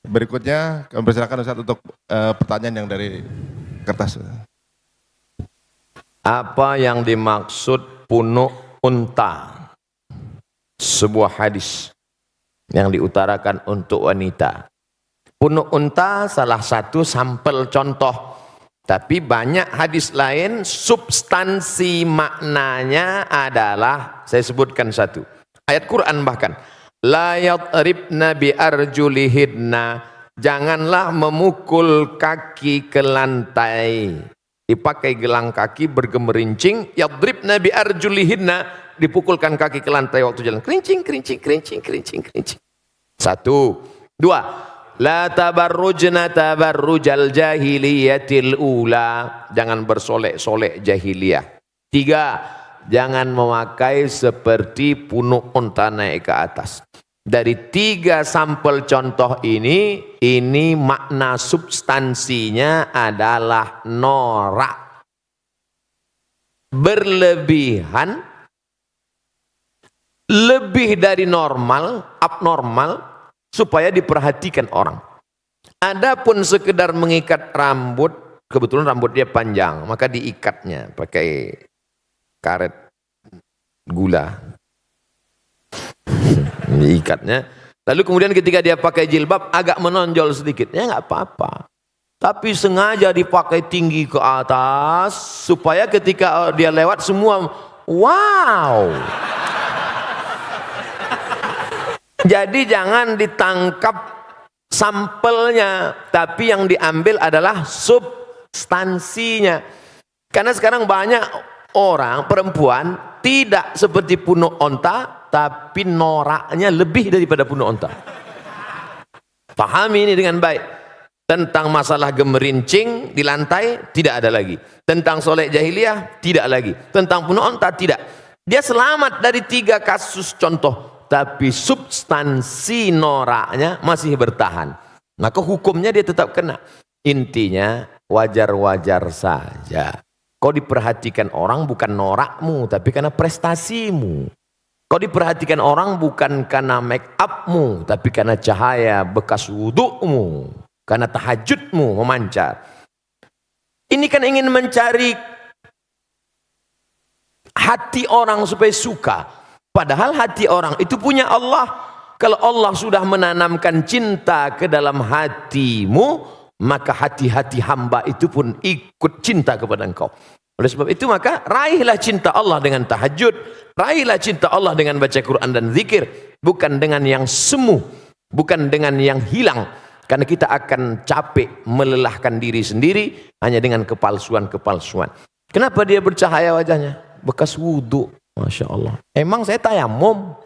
Berikutnya kami persilakan Ustaz untuk pertanyaan yang dari kertas. Apa yang dimaksud punuk unta? Sebuah hadis yang diutarakan untuk wanita. Punuk unta salah satu sampel contoh. Tapi banyak hadis lain substansi maknanya adalah, saya sebutkan satu. Ayat Quran bahkan. La yadribna bi arjulihidna. Janganlah memukul kaki ke lantai. Dipakai gelang kaki bergemerincing. Yadribna bi arjulihidna. Dipukulkan kaki ke lantai waktu jalan. Kerincing, kerincing, kerincing, kerincing, kerincing. Satu. Dua. La tabarrujna tabarrujal jahiliyatil ula. Jangan bersolek-solek jahiliyah. Tiga. Jangan memakai seperti punuk unta naik ke atas. Dari tiga sampel contoh ini makna substansinya adalah norak. Berlebihan, lebih dari normal, abnormal, supaya diperhatikan orang. Adapun sekedar mengikat rambut, kebetulan rambut dia panjang, maka diikatnya pakai karet gula. Diikatnya. Lalu kemudian ketika dia pakai jilbab agak menonjol sedikit, ya nggak apa-apa. Tapi sengaja dipakai tinggi ke atas supaya ketika dia lewat semua wow. Jadi jangan ditangkap sampelnya, tapi yang diambil adalah substansinya. Karena sekarang banyak orang, perempuan, tidak seperti punuk onta, tapi noraknya lebih daripada punuk onta. Pahami ini dengan baik. Tentang masalah gemerincing di lantai, tidak ada lagi. Tentang solek jahiliyah, tidak lagi. Tentang punuk onta, tidak. Dia selamat dari tiga kasus contoh. Tapi substansi noraknya masih bertahan. Maka hukumnya dia tetap kena. Intinya wajar-wajar saja. Kau diperhatikan orang bukan norakmu, tapi karena prestasimu. Kau diperhatikan orang bukan karena make upmu, tapi karena cahaya bekas wudukmu, karena tahajudmu memancar. Ini kan ingin mencari hati orang supaya suka. Padahal hati orang itu punya Allah. Kalau Allah sudah menanamkan cinta ke dalam hatimu, maka hati-hati hamba itu pun ikut cinta kepada engkau. Oleh sebab itu maka raihlah cinta Allah dengan tahajud, raihlah cinta Allah dengan baca Quran dan zikir, bukan dengan yang semu, bukan dengan yang hilang. Karena kita akan capek melelahkan diri sendiri hanya dengan kepalsuan-kepalsuan. Kenapa dia bercahaya wajahnya? Bekas wudhu. Masya Allah. Emang saya tayamum.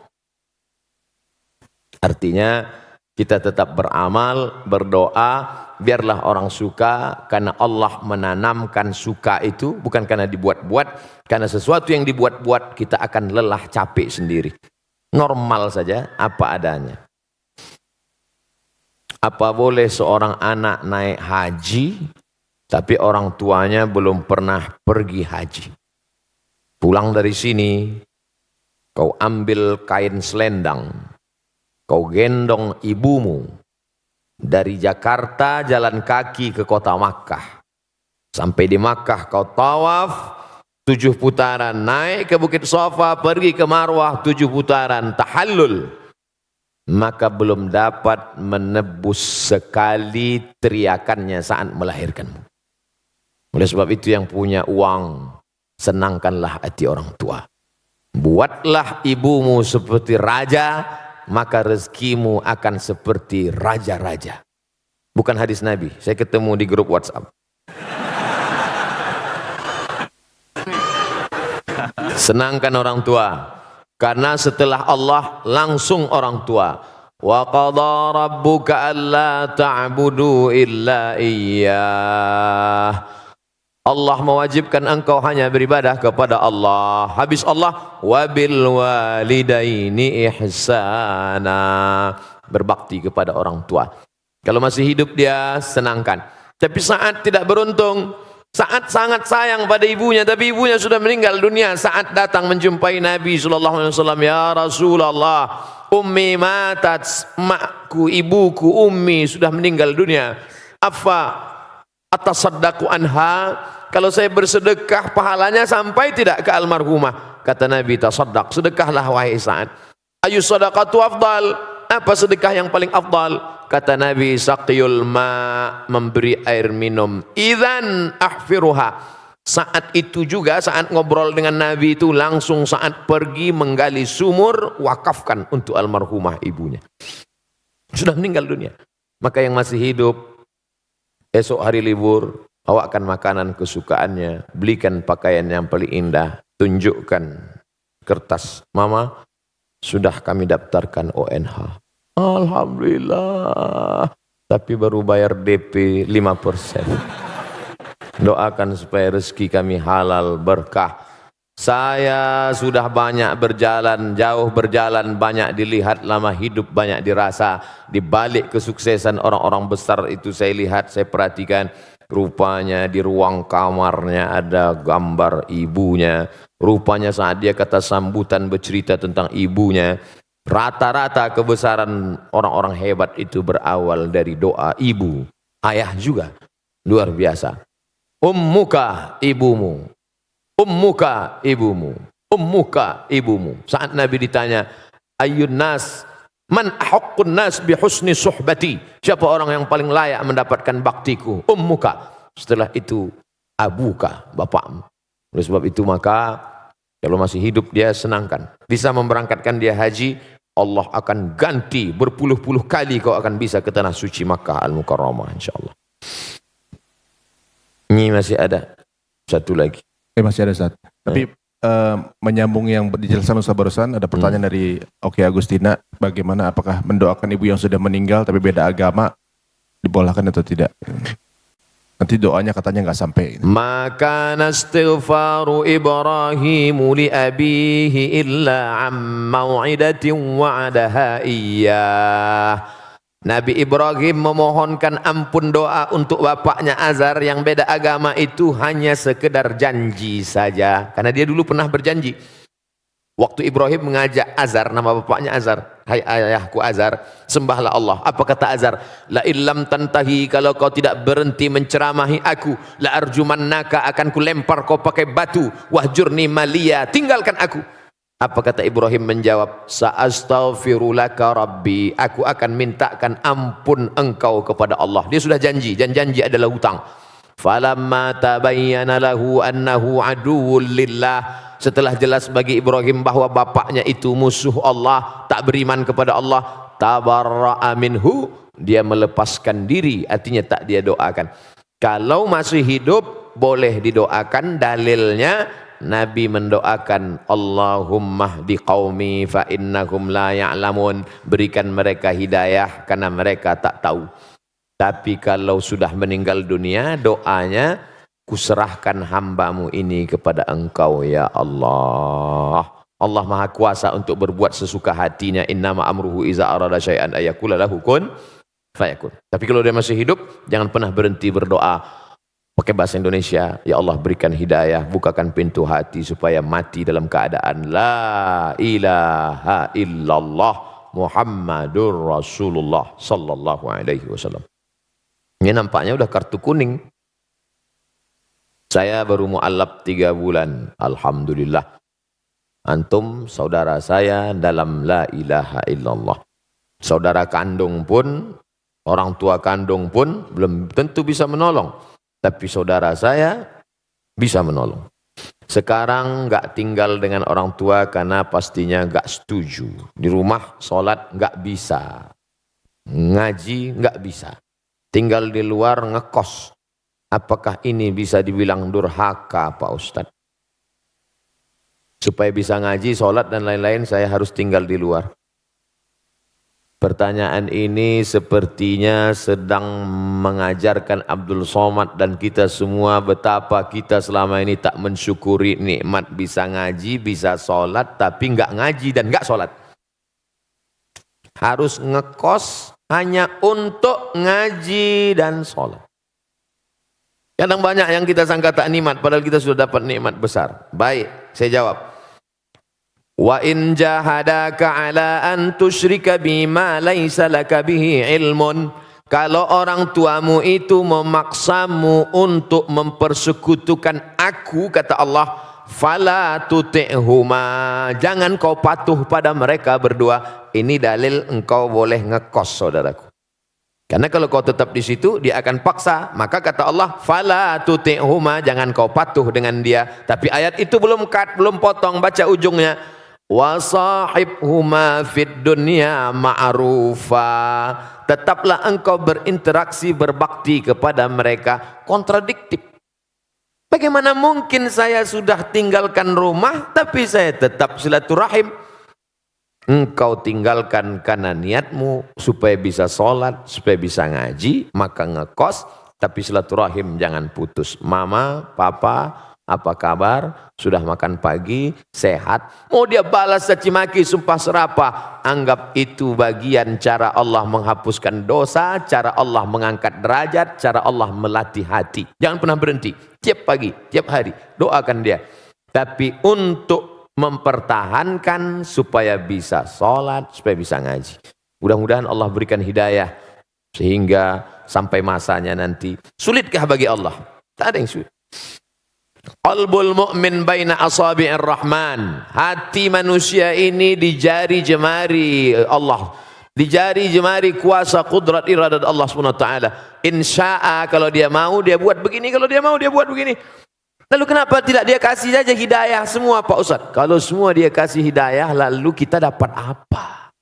Artinya kita tetap beramal, berdoa, biarlah orang suka, karena Allah menanamkan suka itu bukan karena dibuat-buat, karena sesuatu yang dibuat-buat kita akan lelah, capek sendiri. Normal saja, apa adanya. Apa boleh seorang anak naik haji, tapi orang tuanya belum pernah pergi haji? Pulang dari sini, kau ambil kain selendang, kau gendong ibumu, dari Jakarta jalan kaki ke kota Makkah. Sampai di Makkah kau tawaf 7 putaran, naik ke Bukit Safa, pergi ke Marwah 7 putaran, tahallul. Maka belum dapat menebus sekali teriakannya saat melahirkanmu. Oleh sebab itu yang punya uang, senangkanlah hati orang tua. Buatlah ibumu seperti raja, maka rezekimu akan seperti raja-raja. Bukan hadis Nabi, saya ketemu di grup WhatsApp. Senangkan orang tua, karena setelah Allah langsung orang tua. Wa qadha rabbuka alla ta'budu illa iyyah. Allah mewajibkan engkau hanya beribadah kepada Allah. Habis Allah, wabil walidaini ihsana. Berbakti kepada orang tua. Kalau masih hidup dia senangkan. Tapi saat tidak beruntung, Saat sangat sayang pada ibunya, tapi ibunya sudah meninggal dunia. Saat datang menjumpai Nabi SAW, ya Rasulullah, ummi matat, makku, ibuku, ummi sudah meninggal dunia. Afa atasaddaqu anha, kalau saya bersedekah pahalanya sampai tidak ke almarhumah? Kata Nabi, tasaddaq, sedekahlah wahai Sa'ad. Ayu sadaqatu afdal, apa sedekah yang paling afdal? Kata Nabi, saqiyul ma, memberi air minum. Idzan ahfiruha. Saat itu juga, saat ngobrol dengan Nabi itu, langsung saat pergi menggali sumur, wakafkan untuk almarhumah ibunya. Sudah meninggal dunia. Maka yang masih hidup, esok hari libur, bawakan makanan kesukaannya, belikan pakaian yang paling indah, tunjukkan kertas, mama, sudah kami daftarkan ONH. Alhamdulillah, tapi baru bayar DP 5%. Doakan supaya rezeki kami halal berkah. Saya sudah banyak berjalan, jauh berjalan, banyak dilihat, lama hidup banyak dirasa. Di balik kesuksesan orang-orang besar itu saya lihat, saya perhatikan, rupanya di ruang kamarnya ada gambar ibunya. Rupanya saat dia kata sambutan bercerita tentang ibunya, rata-rata kebesaran orang-orang hebat itu berawal dari doa ibu. Ayah juga luar biasa. Ummuka ibumu, ummuka ibumu, ummuka ibumu. Saat Nabi ditanya, ayyun nas, man ahaqqun nas bi husni suhbati, siapa orang yang paling layak mendapatkan baktiku? Ummuka. Setelah itu abuka, bapakmu. Oleh sebab itu maka kalau masih hidup dia senangkan. Bisa memberangkatkan dia haji, Allah akan ganti berpuluh-puluh kali kau akan bisa ke tanah suci Makkah Al-Mukarramah insyaAllah. Ini masih ada satu lagi. Masih ada Ustaz. Tapi menyambung yang dijelaskan Ustaz barusan, ada pertanyaan dari Oki Agustina, bagaimana apakah mendoakan ibu yang sudah meninggal tapi beda agama dibolehkan atau tidak? Nanti doanya katanya nggak sampai. Maka nastighfaru Ibrahimu li abihi illa am mau'idatin wa'adaha iyyah. Nabi Ibrahim memohonkan ampun doa untuk bapaknya Azar yang beda agama itu hanya sekedar janji saja. Karena dia dulu pernah berjanji. Waktu Ibrahim mengajak Azar, nama bapaknya Azar, hai ayahku Azar, sembahlah Allah. Apa kata Azar? La illam tantahi, kalau kau tidak berhenti menceramahi aku, la arjumannaka, akan kulempar kau pakai batu, wahjurni maliya, tinggalkan aku. Apa kata Ibrahim menjawab? Sa'astaghfirulaka rabbi, aku akan mintakan ampun engkau kepada Allah. Dia sudah janji, dan janji adalah hutang. Falamma tabayyana lahu annahu aduwwul lillah, setelah jelas bagi Ibrahim bahwa bapaknya itu musuh Allah, tak beriman kepada Allah, tabarra'a minhu, dia melepaskan diri, artinya tak dia doakan. Kalau masih hidup boleh didoakan, dalilnya Nabi mendoakan Allahumma hdi qaumi fa innahum la ya'lamun, berikan mereka hidayah karena mereka tak tahu. Tapi kalau sudah meninggal dunia, doanya, kuserahkan hambamu ini kepada engkau ya Allah. Allah maha kuasa untuk berbuat sesuka hatinya. Innama amruhu iza arada syai'an ayakula lahu kun fayakun. Tapi kalau dia masih hidup, jangan pernah berhenti berdoa. Pakai bahasa Indonesia, ya Allah berikan hidayah, bukakan pintu hati supaya mati dalam keadaan la ilaha illallah Muhammadur Rasulullah sallallahu alaihi wasallam. Ini nampaknya udah kartu kuning. Saya baru mu'allab 3 bulan. Alhamdulillah. Antum saudara saya dalam la ilaha illallah. Saudara kandung pun, orang tua kandung pun belum tentu bisa menolong. Tapi saudara saya bisa menolong. Sekarang nggak tinggal dengan orang tua karena pastinya nggak setuju. Di rumah sholat nggak bisa. Ngaji nggak bisa. Tinggal di luar ngekos. Apakah ini bisa dibilang durhaka Pak Ustadz? Supaya bisa ngaji, sholat dan lain-lain saya harus tinggal di luar. Pertanyaan ini sepertinya sedang mengajarkan Abdul Somad dan kita semua betapa kita selama ini tak mensyukuri nikmat bisa ngaji, bisa sholat, tapi nggak ngaji dan nggak sholat. Harus ngekos hanya untuk ngaji dan sholat. Kadang banyak yang kita sangka tak nikmat, padahal kita sudah dapat nikmat besar. Baik, saya jawab. Wa in jahadaka ala an tusyrika bima laisa laka bihi ilmun. Kalau orang tuamu itu memaksamu untuk mempersekutukan aku, kata Allah, fala tuti'huma, jangan kau patuh pada mereka berdua. Ini dalil engkau boleh ngekos, saudaraku. Karena kalau kau tetap di situ, dia akan paksa. Maka kata Allah, fala tuti'huma, jangan kau patuh dengan dia. Tapi ayat itu belum potong, baca ujungnya. Wa sahibhuma fid dunya ma'rufa. Tetaplah engkau berinteraksi, berbakti kepada mereka. Kontradiktif. Bagaimana mungkin saya sudah tinggalkan rumah, tapi saya tetap silaturahim? Engkau tinggalkan karena niatmu supaya bisa sholat, supaya bisa ngaji, maka ngekos, tapi silaturahim jangan putus. Mama, papa, apa kabar? Sudah makan pagi? Sehat? Mau dia balas caci maki, sumpah serapah, anggap itu bagian cara Allah menghapuskan dosa, cara Allah mengangkat derajat, cara Allah melatih hati. Jangan pernah berhenti. Tiap pagi, tiap hari, doakan dia. Tapi untuk mempertahankan supaya bisa sholat, supaya bisa ngaji. Mudah-mudahan Allah berikan hidayah sehingga sampai masanya nanti. Sulitkah bagi Allah? Tak ada yang sulit. Qalbul mu'min baina asabi'ir rahman. Hati manusia ini di jari jemari Allah. Di jari jemari kuasa kudrat iradat Allah SWT. Insya'a, kalau dia mau dia buat begini, kalau dia mau dia buat begini. Lalu kenapa tidak dia kasih saja hidayah semua, Pak Ustaz? Kalau semua dia kasih hidayah, lalu kita dapat apa?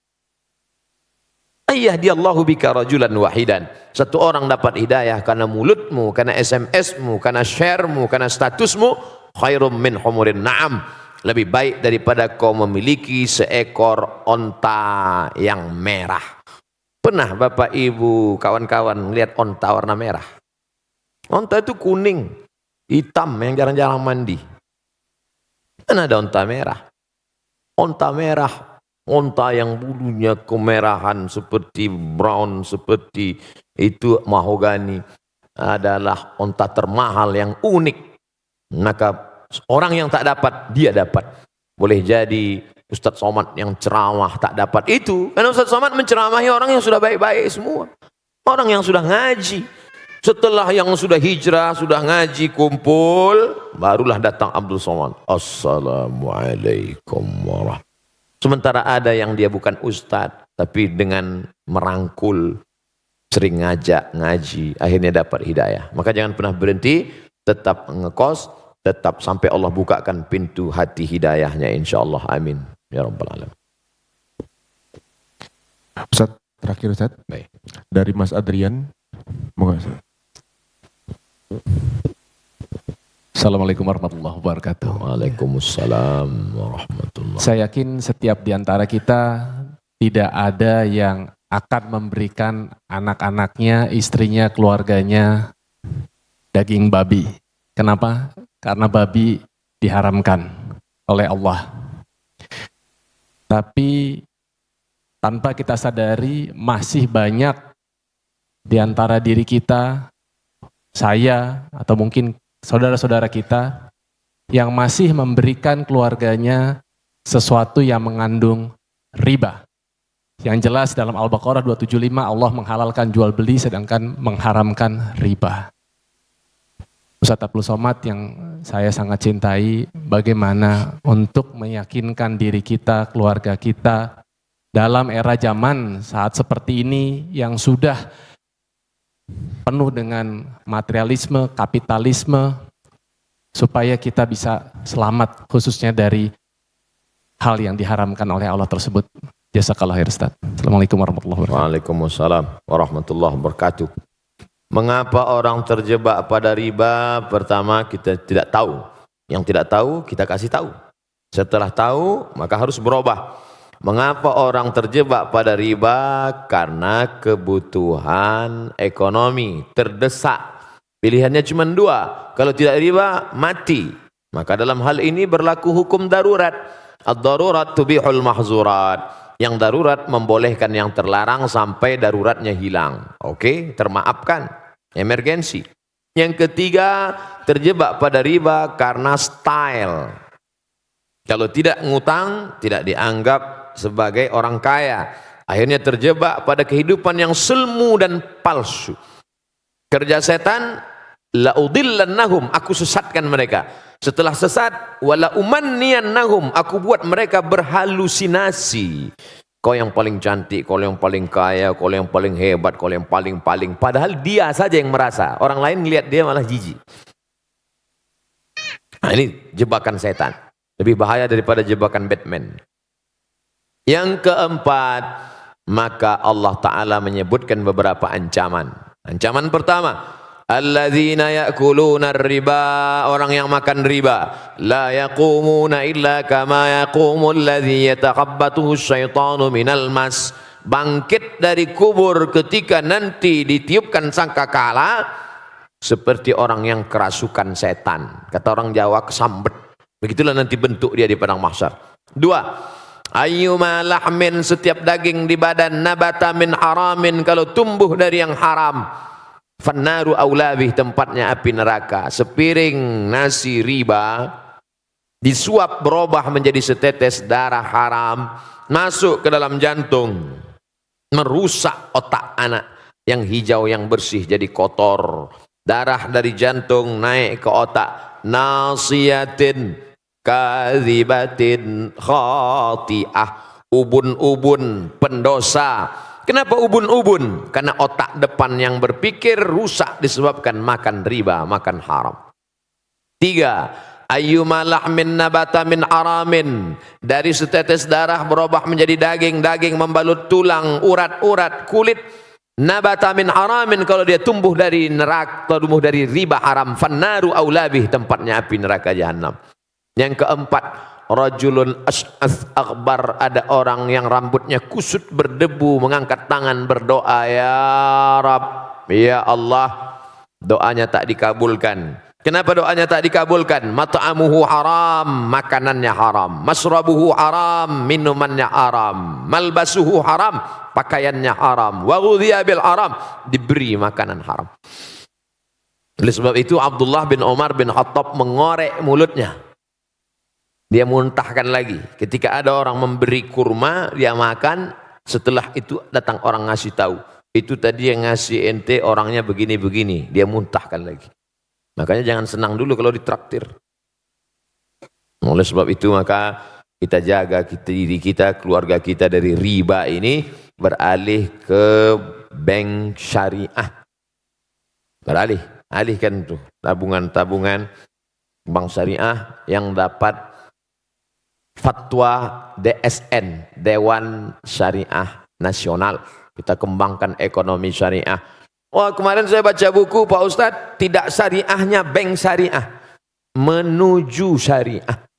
Ayyahdiyallahu bika rajulan wahidan. Satu orang dapat hidayah karena mulutmu, karena SMS-mu, karena share-mu, karena statusmu, khairum min humurin na'am. Lebih baik daripada kau memiliki seekor onta yang merah. Pernah Bapak Ibu, kawan-kawan melihat onta warna merah? Onta itu kuning, hitam yang jarang-jarang mandi. Kan ada onta merah. Onta merah, onta yang bulunya kemerahan seperti brown, seperti itu mahogani, adalah onta termahal yang unik. Maka orang yang tak dapat, dia dapat. Boleh jadi Ustadz Somad yang ceramah tak dapat itu, karena Ustadz Somad menceramahi orang yang sudah baik-baik semua. Orang yang sudah ngaji. Setelah yang sudah hijrah, sudah ngaji, kumpul, barulah datang Abdul Somad. Assalamualaikum warahmatullahi. Sementara ada yang dia bukan ustadz, tapi dengan merangkul, sering ngajak, ngaji, akhirnya dapat hidayah. Maka jangan pernah berhenti, tetap ngekos, tetap sampai Allah bukakan pintu hati hidayahnya, insyaAllah. Amin. Ya Rabbal Alamin. Ustaz, terakhir Ustaz. Baik. Dari Mas Adrian. Moga Ustaz. Assalamualaikum warahmatullahi wabarakatuh. Waalaikumsalam warahmatullahi. Saya yakin setiap di antara kita tidak ada yang akan memberikan anak-anaknya, istrinya, keluarganya daging babi. Kenapa? Karena babi diharamkan oleh Allah. Tapi tanpa kita sadari masih banyak di antara diri kita, saya atau mungkin saudara-saudara kita yang masih memberikan keluarganya sesuatu yang mengandung riba. Yang jelas dalam Al-Baqarah 275 Allah menghalalkan jual beli sedangkan mengharamkan riba. Ustadz Abdul Somad yang saya sangat cintai, bagaimana untuk meyakinkan diri kita, keluarga kita dalam era zaman saat seperti ini yang sudah penuh dengan materialisme, kapitalisme, supaya kita bisa selamat khususnya dari hal yang diharamkan oleh Allah tersebut. Jazakallah khair Ustaz. Assalamualaikum warahmatullahi wabarakatuh. Waalaikumsalam warahmatullahi wabarakatuh. Mengapa orang terjebak pada riba? Pertama, kita tidak tahu. Yang tidak tahu, kita kasih tahu. Setelah tahu, maka harus berubah. Mengapa orang terjebak pada riba? Karena kebutuhan ekonomi, terdesak. Pilihannya cuma dua. Kalau tidak riba, mati. Maka dalam hal ini berlaku hukum darurat. Ad-darurat tubihul mahzurat. Yang darurat membolehkan yang terlarang sampai daruratnya hilang. Oke, termaafkan. Emergensi. Yang ketiga, terjebak pada riba karena style. Kalau tidak ngutang, tidak dianggap sebagai orang kaya. Akhirnya terjebak pada kehidupan yang semu dan palsu. Kerja setan, la'udillannahum, aku sesatkan mereka. Setelah sesat, wala umanniyannahum, aku buat mereka berhalusinasi. Kau yang paling cantik, kau yang paling kaya, kau yang paling hebat, kau yang paling-paling. Padahal dia saja yang merasa. Orang lain lihat dia malah jijik. Nah, ini jebakan setan. Lebih bahaya daripada jebakan Batman. Yang keempat, maka Allah Ta'ala menyebutkan beberapa ancaman. Ancaman pertama, alladzina ya'kuluna riba, orang yang makan riba, la yaqumuna illa kama yaqumul ladzi yatakhabbathu syaitanu minal mas. Bangkit dari kubur ketika nanti ditiupkan sangkakala seperti orang yang kerasukan setan. Kata orang Jawa, kesambet. Begitulah nanti bentuk dia di padang mahsyar. Dua, ayyuma lahmin, setiap daging di badan, nabata min haramin, kalau tumbuh dari yang haram, fannaru aulabih, tempatnya api neraka. Sepiring nasi riba disuap berubah menjadi setetes darah haram, masuk ke dalam jantung, merusak otak anak yang hijau yang bersih jadi kotor. Darah dari jantung naik ke otak, nasiyatin kadzibatin khati'ah, ubun-ubun pendosa. Kenapa ubun-ubun? Karena otak depan yang berpikir rusak disebabkan makan riba, makan haram. Tiga, ayyuma lahmin nabata min aramin, dari setetes darah berubah menjadi daging, daging membalut tulang, urat-urat, kulit. Nabata min aramin, kalau dia tumbuh dari neraka, tumbuh dari riba haram, fannaru aulabih, tempatnya api neraka jahanam. Yang keempat, rajulun as'ath akbar, ada orang yang rambutnya kusut berdebu, mengangkat tangan berdoa, ya Rab, ya Allah, doanya tak dikabulkan. Kenapa doanya tak dikabulkan? Mat'amuhu haram, makanannya haram. Masrabuhu haram, minumannya haram. Malbasuhu haram, pakaiannya haram. Wa ghudhiya bil haram, diberi makanan haram. Oleh sebab itu Abdullah bin Umar bin Khattab mengorek mulutnya. Dia muntahkan lagi. Ketika ada orang memberi kurma, dia makan. Setelah itu datang orang ngasih tahu, itu tadi yang ngasih ente orangnya begini-begini. Dia muntahkan lagi. Makanya jangan senang dulu kalau ditraktir. Oleh sebab itu maka kita jaga diri kita, keluarga kita dari riba ini, beralih ke bank syariah. Alihkan tuh tabungan-tabungan bank syariah yang dapat fatwa DSN, Dewan Syariah Nasional. Kita kembangkan ekonomi syariah. Wah, kemarin saya baca buku Pak Ustadz, tidak syariahnya bank syariah, menuju syariah.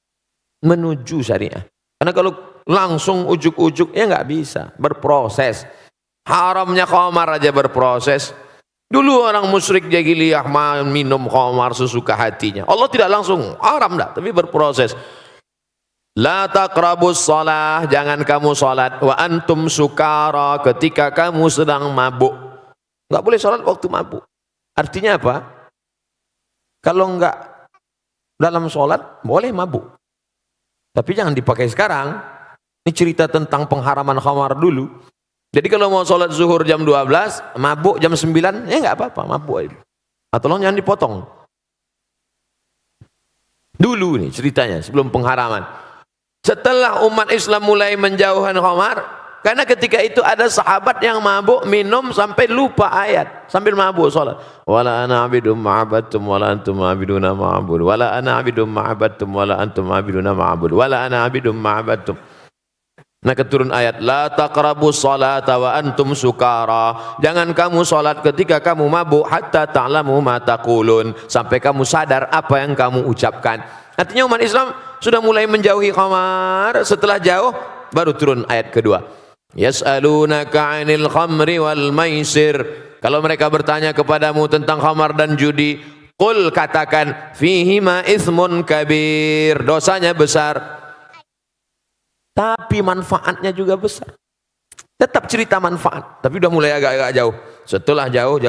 Menuju syariah. Karena kalau langsung ujuk-ujuk ya nggak bisa, berproses. Haramnya khamar aja berproses. Dulu orang musyrik jahiliyah minum khamar sesuka hatinya. Allah tidak langsung haram dah, tapi berproses. La taqrabus shalah, jangan kamu salat wa antum sukara, ketika kamu sedang mabuk. Enggak boleh salat waktu mabuk. Artinya apa? Kalau enggak dalam salat boleh mabuk. Tapi jangan dipakai sekarang. Ini cerita tentang pengharaman khamar dulu. Jadi kalau mau salat zuhur jam 12, mabuk jam 9, ya enggak apa-apa, mabuk aja. Atau jangan dipotong. Dulu nih ceritanya sebelum pengharaman. Setelah umat Islam mulai menjauhkan khamar, karena ketika itu ada sahabat yang mabuk minum sampai lupa ayat sambil mabuk salat. Wala ana abidum ma'abadtum wala antum ma'abiduna ma'abud. Wala ana abidum ma'abadtum wala antum ma'abiduna ma'abud. Wala ana abidum ma'abadtum. Maka turun ayat, la taqrabus salata wa antum sukara. Jangan kamu salat ketika kamu mabuk hatta ta'lamu ma taqulun, sampai kamu sadar apa yang kamu ucapkan. Artinya umat Islam sudah mulai menjauhi khamar. Setelah jauh baru turun ayat kedua. Yas'alunaka 'anil khamri wal maisir. Kalau mereka bertanya kepadamu tentang khamar dan judi, qul, katakan, fihima itsmun kabir, dosanya besar. Tapi manfaatnya juga besar. Tetap cerita manfaat, tapi udah mulai agak-agak jauh. Setelah jauh,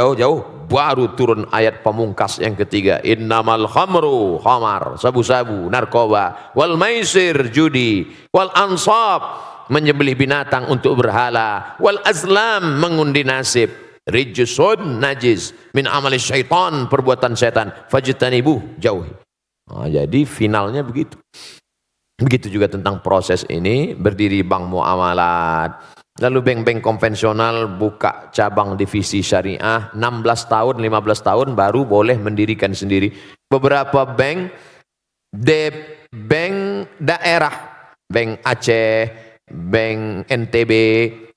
baru turun ayat pamungkas yang ketiga, innamal khamru, khamar, sabu-sabu, narkoba, wal maisir, judi, wal ansab, menyembelih binatang untuk berhala, wal azlam, mengundi nasib, rijsun, najis, min amali syaitan, perbuatan setan, fajtanibuh, jauhi. Nah, jadi finalnya begitu. Begitu juga tentang proses ini, berdiri bank muamalat, lalu bank-bank konvensional buka cabang divisi syariah, 16 tahun, 15 tahun baru boleh mendirikan sendiri. Beberapa bank daerah, bank Aceh, bank NTB,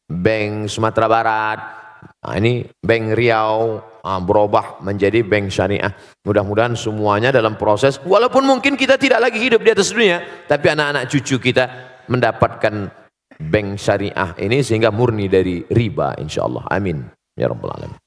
bank Sumatera Barat, nah ini bank Riau, berubah menjadi bank syariah. Mudah-mudahan semuanya dalam proses, walaupun mungkin kita tidak lagi hidup di atas dunia, tapi anak-anak cucu kita mendapatkan bank syariah ini sehingga murni dari riba, insyaallah. Amin ya rabbal alamin.